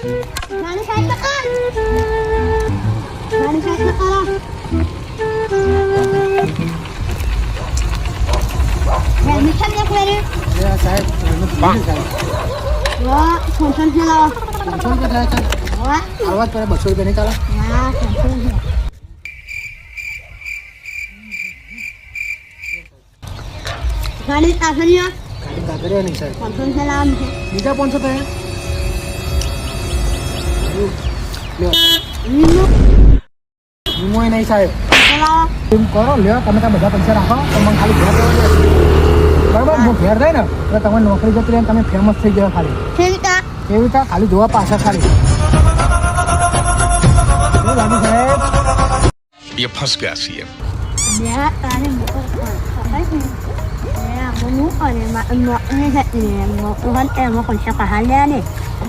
ગાડી સાઈડ કર. ગાડી સાઈડ કરો. મીઠા એક વેરે. સાહેબ વાહ ફોન ચલાવો. વાહ આવાજ પર 200 રૂપિયા નહીં ચાલે ના ફોન ગાડી તાસરિયા ગાડી કાગળિયા નહીં સાહેબ ફોન ચલાવો. બીજા 500 થયા વીમો વીમો નહીં સાહેબ ચલાવો. એમ કરો લ્યો તમે ત્યાં બધા પૈસા રાખો તો મને ખાલી ઘેર જવા દે બરાબર હું ઘેર જાય ને એટલે તમારી નોકરી જતી રહે તમે ફેમસ થઈ ગયા ખાલી સેવિકા કેવી રીતે ખાલી જોવા પાછા ખાલી શું લાગુ સાહેબ ये फंस गया CM dia tadi buka apa sih ya mau ada mak ini mau kan mau kerja pahalnya nih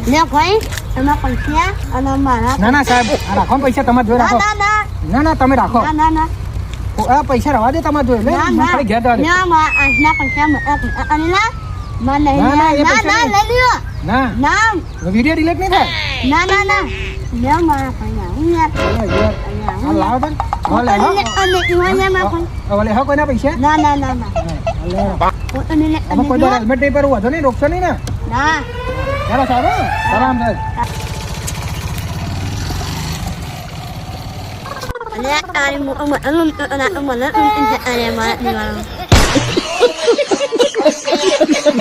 dia koi sama kerja anak mana ના ના સાહેબ આ રાખો ને પૈસા તમારે જોઈ રાખો ના ના તમે રાખો ના આ પૈસા રવા દે તમારે જોઈ લે મને ખાલી ઘેર જવા દે ના માં આજના kerja અનિલા mana ini ના લઈ લ્યો ના ના વિડીયો ડિલીટ નહીં થાય ના dia mah kayaknya આ લાવો તો ઓલે હો અને ઈવાને માં કોઈ ઓલે હો કોઈના પૈસા ના લે અને અમે કોઈ દર હેલ્મેટ નહીં પહેરવું વધો નહીં રોકશો નહીં ને ના ચાલો સાહેબ આરામ સાહેબ Ada hari mau ada mana